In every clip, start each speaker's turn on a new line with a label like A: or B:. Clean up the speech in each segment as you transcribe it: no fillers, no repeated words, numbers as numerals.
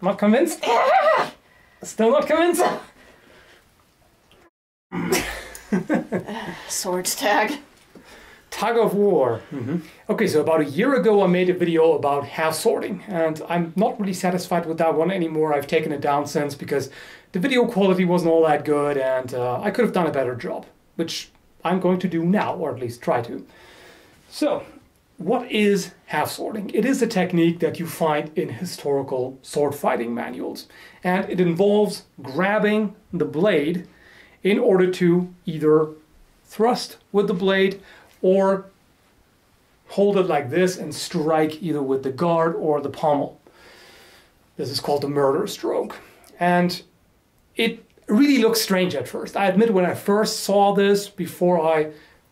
A: Not convinced? Still not convinced?
B: Sword tag.
A: Tug of war. Okay, so about a year ago I made a video about half sorting, and I'm not really satisfied with that one anymore. I've taken it down since because the video quality wasn't all that good, and I could have done a better job, which I'm going to do now, or at least try to. So, what is half sorting? It is a technique that you find in historical sword fighting manuals, and it involves grabbing the blade in order to either thrust with the blade or hold it like this and strike either with the guard or the pommel. This is called the murder stroke. And it really looks strange at first. I admit when I first saw this, before I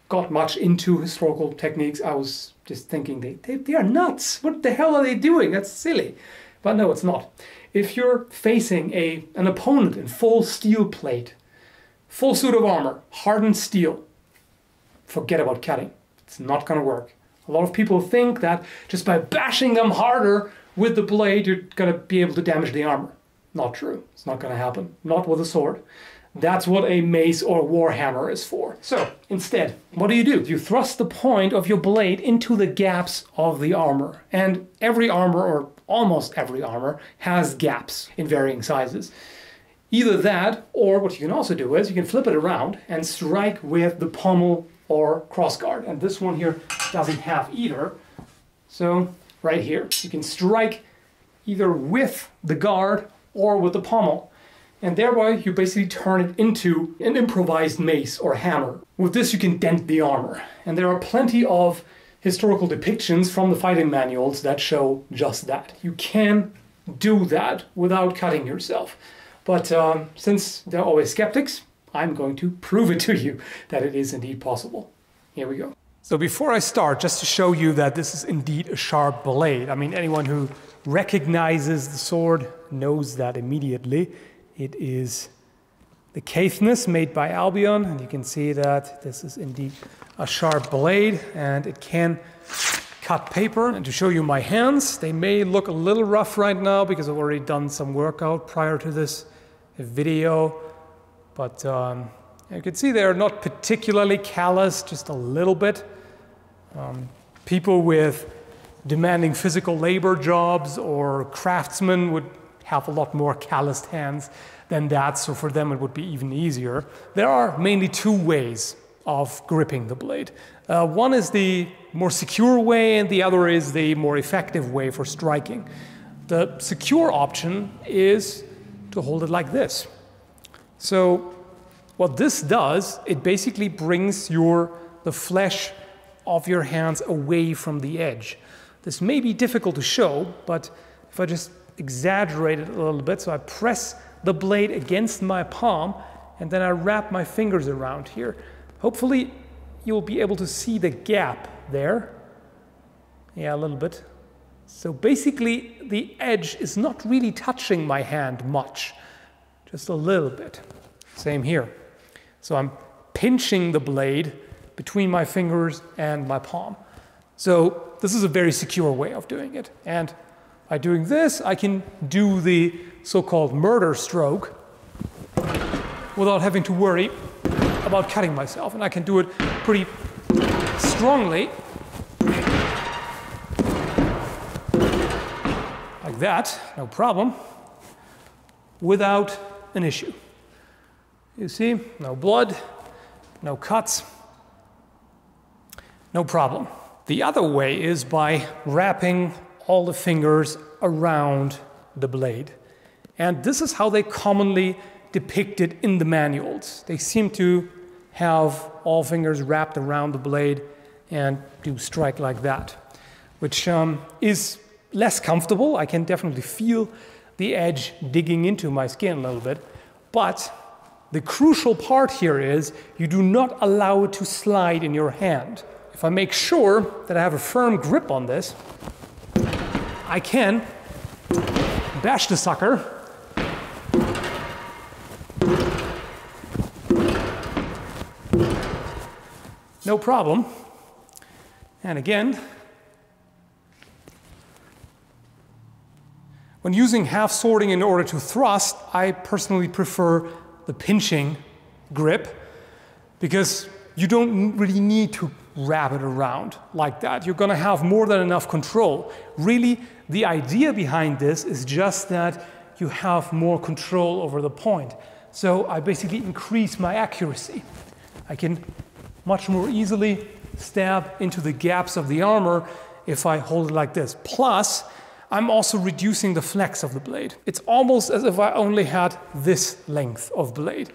A: got much into historical techniques, I was just thinking, they are nuts. What the hell are they doing? That's silly. But no, it's not. If you're facing an opponent in full steel plate, full suit of armor, hardened steel, forget about cutting. It's not going to work. A lot of people think that just by bashing them harder with the blade, you're going to be able to damage the armor. Not true. It's not going to happen. Not with a sword. That's what a mace or war hammer is for. So, instead, what do? You thrust the point of your blade into the gaps of the armor. And every armor, or almost every armor, has gaps in varying sizes. Either that, or what you can also do is you can flip it around and strike with the pommel or crossguard. And this one here doesn't have either. So right here, you can strike either with the guard or with the pommel. And thereby you basically turn it into an improvised mace or hammer. With this you can dent the armor. And there are plenty of historical depictions from the fighting manuals that show just that. You can do that without cutting yourself. But since there are always skeptics, I'm going to prove it to you that it is indeed possible. Here we go. So before I start, just to show you that this is indeed a sharp blade. I mean, anyone who recognizes the sword knows that immediately. It is the Caithness made by Albion, and you can see that this is indeed a sharp blade, and it can cut paper. And to show you my hands, they may look a little rough right now because I've already done some workout prior to this video. But you can see they're not particularly callous, just a little bit. People with demanding physical labor jobs or craftsmen would have a lot more calloused hands than that, so for them it would be even easier. There are mainly two ways of gripping the blade. One is the more secure way, and the other is the more effective way for striking. The secure option is to hold it like this. So what this does, it basically brings the flesh of your hands away from the edge. This may be difficult to show, but if I just exaggerate it a little bit, so I press the blade against my palm and then I wrap my fingers around here. Hopefully you'll be able to see the gap there. Yeah, a little bit. So basically the edge is not really touching my hand much, just a little bit. Same here. So I'm pinching the blade between my fingers and my palm. So this is a very secure way of doing it. And by doing this, I can do the so-called murder stroke without having to worry about cutting myself. And I can do it pretty strongly, like that, no problem, without an issue. You see, no blood, no cuts, no problem. The other way is by wrapping all the fingers around the blade. And this is how they commonly depict it in the manuals. They seem to have all fingers wrapped around the blade and do strike like that, which is less comfortable. I can definitely feel the edge digging into my skin a little bit, but the crucial part here is you do not allow it to slide in your hand. If I make sure that I have a firm grip on this, I can bash the sucker no problem. And again, When using half sorting in order to thrust, I personally prefer the pinching grip because you don't really need to wrap it around like that. You're gonna have more than enough control. Really, the idea behind this is just that you have more control over the point. So I basically increase my accuracy. I can much more easily stab into the gaps of the armor if I hold it like this. Plus, I'm also reducing the flex of the blade. It's almost as if I only had this length of blade.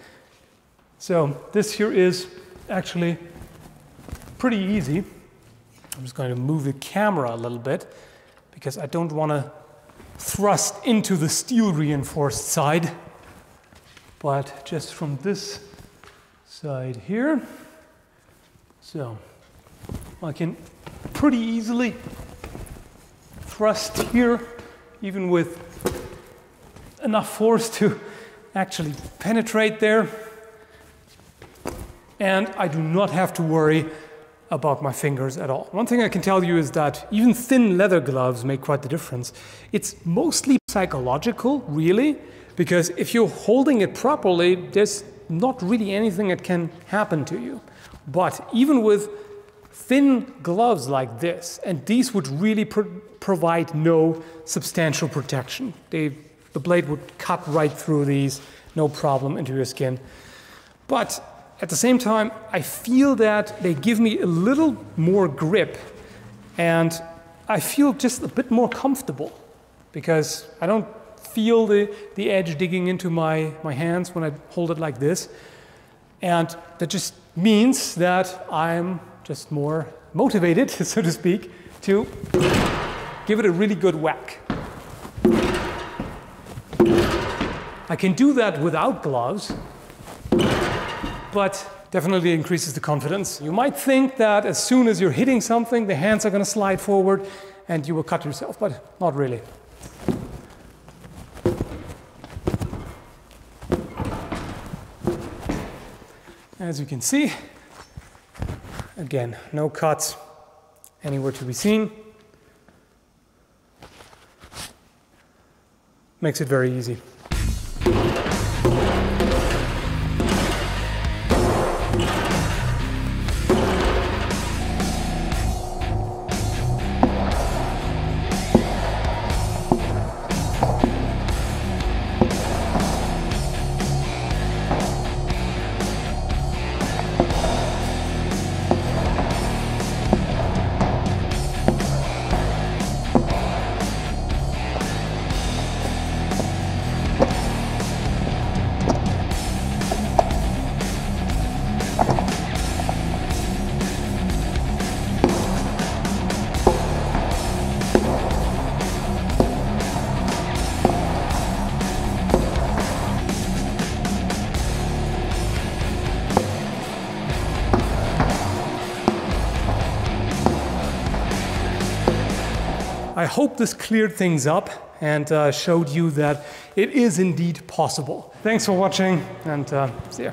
A: So this here is actually pretty easy. I'm just going to move the camera a little bit because I don't want to thrust into the steel reinforced side, but just from this side here. So I can pretty easily thrust here, even with enough force to actually penetrate there. And I do not have to worry about my fingers at all. One thing I can tell you is that even thin leather gloves make quite the difference. It's mostly psychological, really, because if you're holding it properly, there's not really anything that can happen to you. But even with thin gloves like this, and these would really provide no substantial protection. The blade would cut right through these, no problem, into your skin. But at the same time, I feel that they give me a little more grip, and I feel just a bit more comfortable because I don't feel the edge digging into my hands when I hold it like this. And that just means that I'm just more motivated, so to speak, to give it a really good whack. I can do that without gloves, but definitely increases the confidence. You might think that as soon as you're hitting something, the hands are going to slide forward and you will cut yourself, but not really. As you can see, again, no cuts anywhere to be seen. Makes it very easy. I hope this cleared things up and showed you that it is indeed possible. Thanks for watching, and see ya.